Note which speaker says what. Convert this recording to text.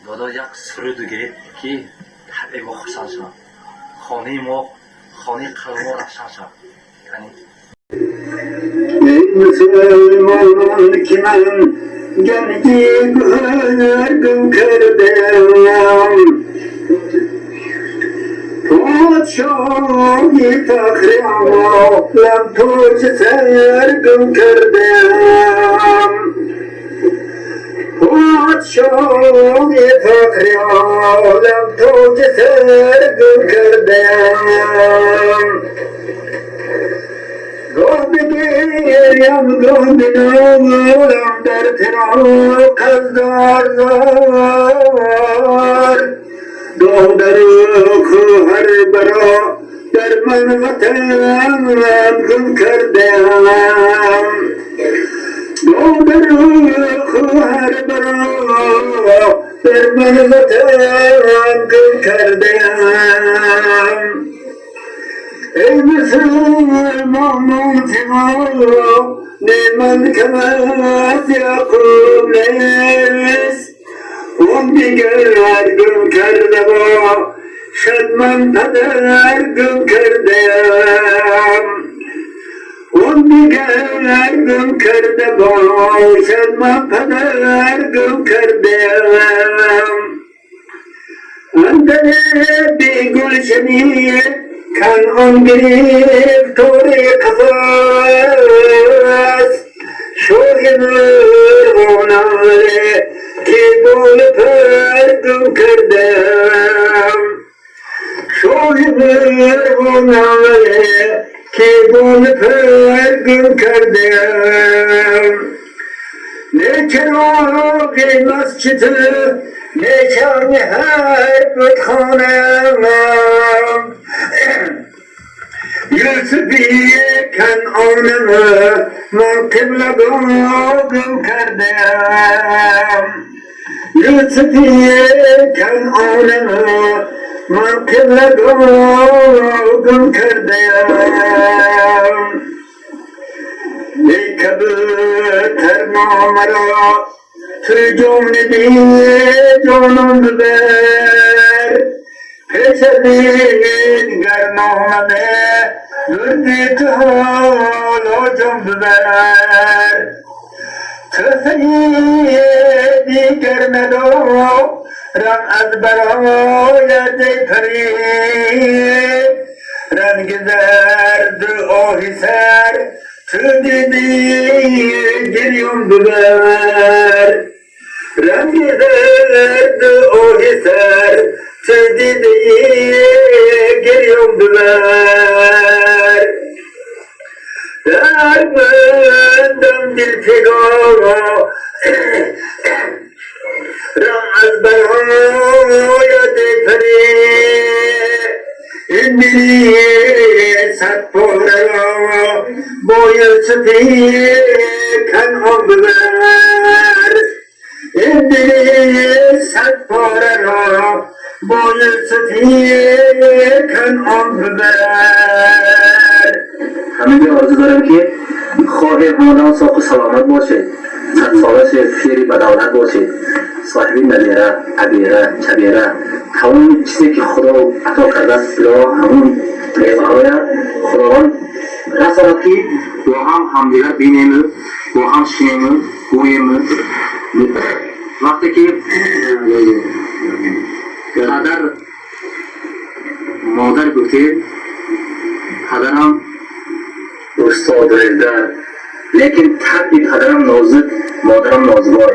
Speaker 1: دادا یک سرود گرفت که طبع ما خوشحال شد، خانه ما خانه قلب ما روشن شد.
Speaker 2: ey Müslüman ki ben genci gördüm kırdım Padşahı fakri ağlam tuğcu sergim kırdım Padşahı fakri ağlam tuğcu sergim kırdım Gönlüm gönlüm dertine kazdarlar Doğdarık her bara derman vatan gün kerdem Doğdarık her bara derman vatan gün kerdem Ey Müslümanın timalı, neman kemet yakub neyiz. On diğer gün kerdeba, şedman peder gün kerdem. On diğer gün kerdeba, şedman peder gün kerdem. Antene bir gülşeni, kan on girip tori kafas şu yılır onale ki bol perdüm kerdem şu yılır onale ki bol perdüm kerdem ne çarık mascidi ne çarık her büthanem Yusuf'ye Kan'an'ımı Mevkimle doğum kerdem Yusuf'ye Kan'an'ımı Mevkimle doğum kerdem Ey kabüter namara Tücum nebiye canım biber Peşerin gernamane Nürdit halo cumber Tüfeyi digermedo Ram azbaraya peri Ram gizerdi o hiser Tüdidi giryum biber Ram gizerdi o hiser Tüdidi giryum biber Dermandım dil figara Ram azbaraya peri İndiriye satpora Boyu sıfiye Kan'an biber İndiriye satpora Boyu sıfiye Kan'an biber
Speaker 3: Hamıga orzu dارم که خواهر مادام ساق و سلامت باشه صد ساله شه شیری بدولت باشه صاحبی ندیره عبیره کبیره همون چیزی که خدا عطا کرده است یا همون میوه‌های خداوند رسالت که با هم همدیگر بینیم با هم شنیم گوییم وقتی که قدر مادر گفته پدرم استاد رزدار لیکن طبع پدرم نازک مادرم نازگار